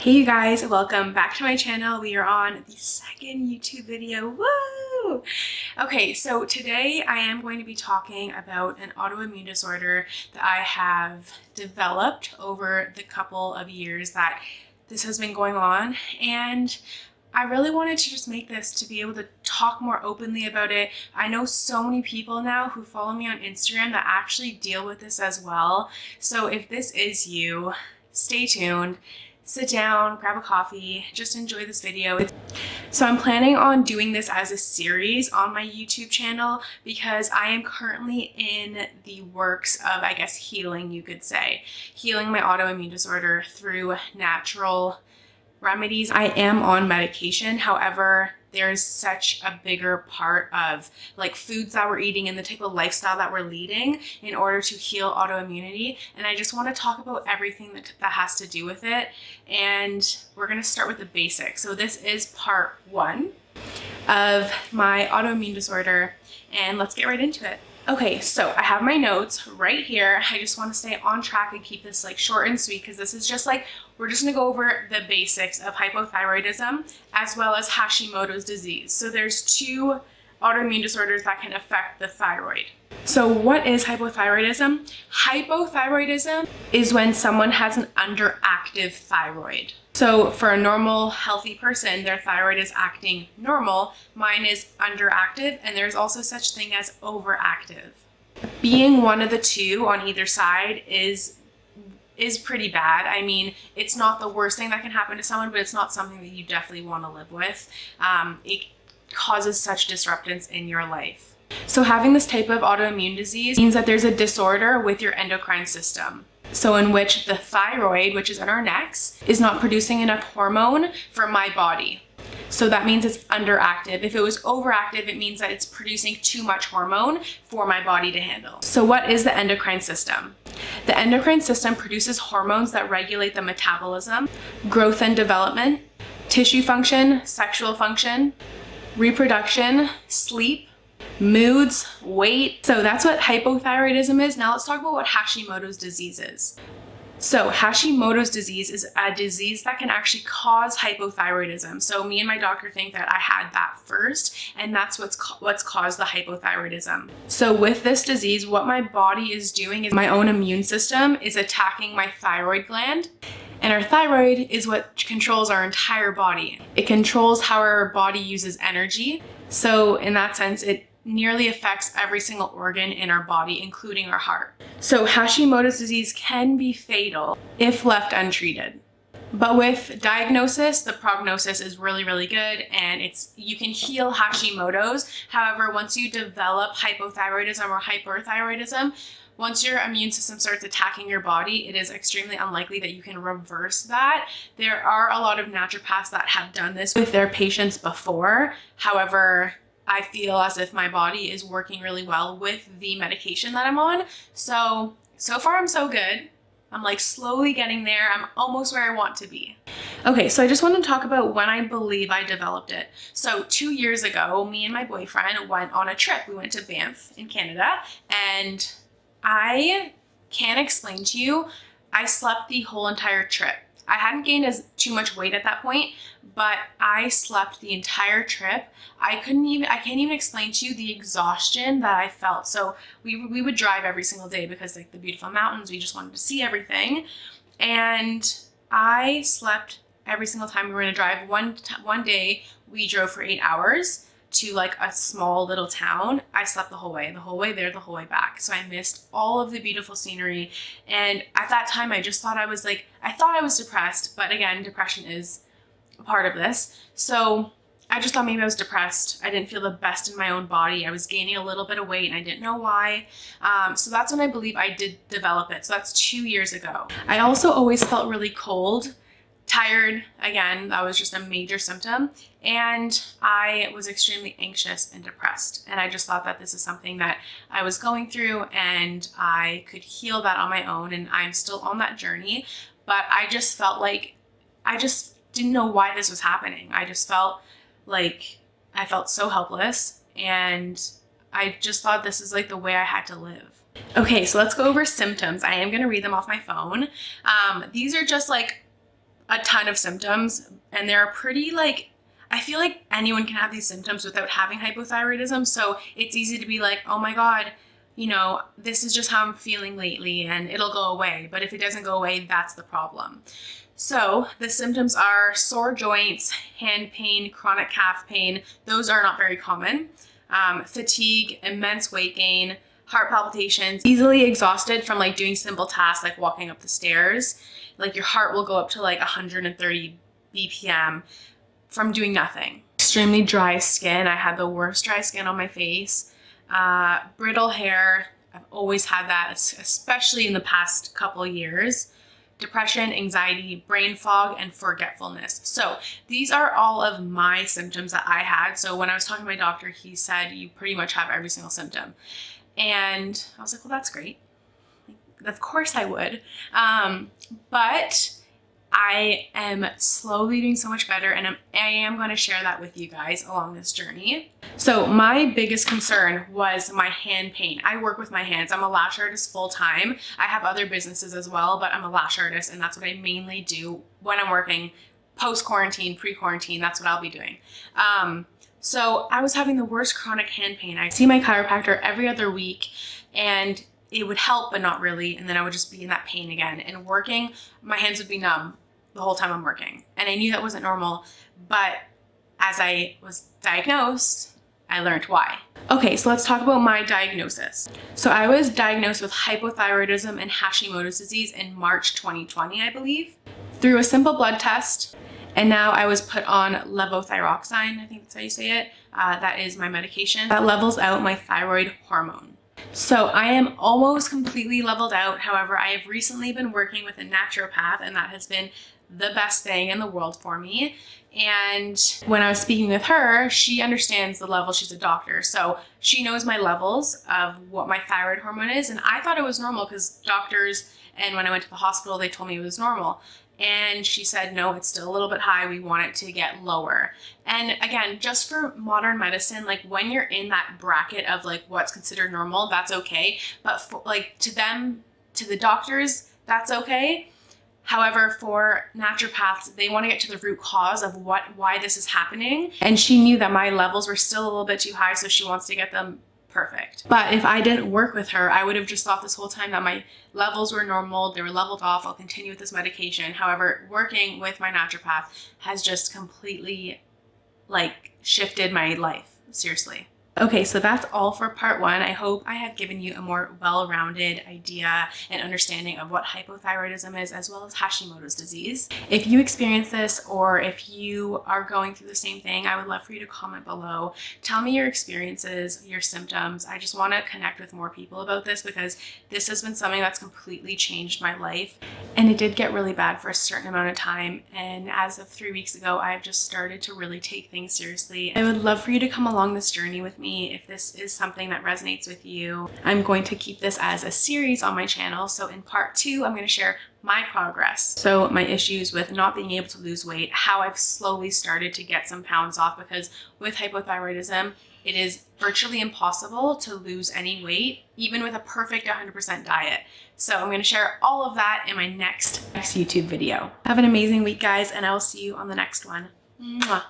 Hey you guys, welcome back to my channel. We are on the second YouTube video. Woo! Okay, so today I am going to be talking about an autoimmune disorder that I have developed over the couple of years that this has been going on, and I really wanted to just make this to be able to talk more openly about it. I know so many people now who follow me on Instagram that actually deal with this as well. So if this is you, stay tuned. Sit down, grab a coffee, just enjoy this video. So I'm planning on doing this as a series on my YouTube channel because I am currently in the works of, I guess, healing, you could say. Healing my autoimmune disorder through natural remedies. I am on medication, however, there's such a bigger part of like foods that we're eating and the type of lifestyle that we're leading in order to heal autoimmunity. And I just want to talk about everything that has to do with it. And we're going to start with the basics. So this is part 1 of my autoimmune disorder, and let's get right into it. Okay, so I have my notes right here. I just want to stay on track and keep this like short and sweet because this is just like, we're just going to go over the basics of hypothyroidism as well as Hashimoto's disease. So there's 2 autoimmune disorders that can affect the thyroid. So what is hypothyroidism? Hypothyroidism is when someone has an underactive thyroid. So for a normal, healthy person, their thyroid is acting normal. Mine is underactive, and there's also such thing as overactive. Being one of the 2 on either side is pretty bad. I mean, it's not the worst thing that can happen to someone, but it's not something that you definitely want to live with. It causes such disruptions in your life. So having this type of autoimmune disease means that there's a disorder with your endocrine system. So in which the thyroid, which is in our necks, is not producing enough hormone for my body. So that means it's underactive. If it was overactive, it means that it's producing too much hormone for my body to handle. So what is the endocrine system? The endocrine system produces hormones that regulate the metabolism, growth and development, tissue function, sexual function, reproduction, sleep, moods, weight. So that's what hypothyroidism is. Now let's talk about what Hashimoto's disease is. So Hashimoto's disease is a disease that can actually cause hypothyroidism. So me and my doctor think that I had that first, and that's what's caused the hypothyroidism. So with this disease, what my body is doing is my own immune system is attacking my thyroid gland. And our thyroid is what controls our entire body. It controls how our body uses energy. So in that sense, it nearly affects every single organ in our body, including our heart. So Hashimoto's disease can be fatal if left untreated. But with diagnosis, the prognosis is really, really good, and you can heal Hashimoto's. However, once you develop hypothyroidism or hyperthyroidism, once your immune system starts attacking your body, it is extremely unlikely that you can reverse that. There are a lot of naturopaths that have done this with their patients before. However, I feel as if my body is working really well with the medication that I'm on. So far I'm so good. I'm like slowly getting there. I'm almost where I want to be. Okay, so I just want to talk about when I believe I developed it. So 2 years ago, me and my boyfriend went on a trip. We went to Banff in Canada, and I can't explain to you, I slept the whole entire trip. I hadn't gained too much weight at that point, but I slept the entire trip. I can't even explain to you the exhaustion that I felt. So we would drive every single day because like the beautiful mountains, we just wanted to see everything. And I slept every single time we were gonna drive. One day we drove for 8 hours to like a small little town. I slept the whole way there, the whole way back. So I missed all of the beautiful scenery. And at that time, I just thought I was depressed, but again, depression is a part of this. So I just thought maybe I was depressed. I didn't feel the best in my own body. I was gaining a little bit of weight and I didn't know why. So that's when I believe I did develop it. So that's 2 years ago. I also always felt really cold, tired. Again, that was just a major symptom. And I was extremely anxious and depressed. And I just thought that this is something that I was going through and I could heal that on my own. And I'm still on that journey. But I just felt like I just didn't know why this was happening. I just felt like I felt so helpless. And I just thought this is like the way I had to live. Okay, so let's go over symptoms. I am going to read them off my phone. These are just like a ton of symptoms, and they're pretty like, I feel like anyone can have these symptoms without having hypothyroidism. So it's easy to be like, oh my God, you know, this is just how I'm feeling lately and it'll go away. But if it doesn't go away, that's the problem. So the symptoms are sore joints, hand pain, chronic calf pain. Those are not very common. Fatigue, immense weight gain, heart palpitations, easily exhausted from like doing simple tasks like walking up the stairs. Like your heart will go up to like 130 BPM from doing nothing. Extremely dry skin. I had the worst dry skin on my face. Brittle hair. I've always had that, especially in the past couple of years. Depression, anxiety, brain fog, and forgetfulness. So these are all of my symptoms that I had. So when I was talking to my doctor, he said, you pretty much have every single symptom. And I was like, well, that's great. Of course I would. But I am slowly doing so much better, and I am going to share that with you guys along this journey. So my biggest concern was my hand pain. I work with my hands. I'm a lash artist full time. I have other businesses as well, but I'm a lash artist, and that's what I mainly do when I'm working post-quarantine, pre-quarantine. That's what I'll be doing. So I was having the worst chronic hand pain. I see my chiropractor every other week, and it would help, but not really. And then I would just be in that pain again. And working, my hands would be numb the whole time I'm working. And I knew that wasn't normal, but as I was diagnosed, I learned why. Okay, so let's talk about my diagnosis. So I was diagnosed with hypothyroidism and Hashimoto's disease in March 2020, I believe, through a simple blood test. And now I was put on levothyroxine, I think that's how you say it. That is my medication that levels out my thyroid hormone. So I am almost completely leveled out. However, I have recently been working with a naturopath, and that has been the best thing in the world for me. And when I was speaking with her, she understands the level. She's a doctor. So she knows my levels of what my thyroid hormone is. And I thought it was normal because doctors, and when I went to the hospital, they told me it was normal. And she said, no, it's still a little bit high. We want it to get lower. And again, just for modern medicine, like when you're in that bracket of like what's considered normal, that's okay. But for, like to them, to the doctors, that's okay. However, for naturopaths, they want to get to the root cause of why this is happening. And she knew that my levels were still a little bit too high, so she wants to get them perfect. But if I didn't work with her, I would have just thought this whole time that my levels were normal, they were leveled off, I'll continue with this medication. However, working with my naturopath has just completely like shifted my life, seriously. Okay, so that's all for part one. I hope I have given you a more well-rounded idea and understanding of what hypothyroidism is, as well as Hashimoto's disease. If you experience this, or if you are going through the same thing, I would love for you to comment below. Tell me your experiences, your symptoms. I just want to connect with more people about this because this has been something that's completely changed my life. And it did get really bad for a certain amount of time. And as of 3 weeks ago, I've just started to really take things seriously. I would love for you to come along this journey with me if this is something that resonates with you. I'm going to keep this as a series on my channel. So in part 2, I'm going to share my progress. So my issues with not being able to lose weight, how I've slowly started to get some pounds off, because with hypothyroidism, it is virtually impossible to lose any weight, even with a perfect 100% diet. So I'm going to share all of that in my next YouTube video. Have an amazing week, guys, and I will see you on the next one. Mwah.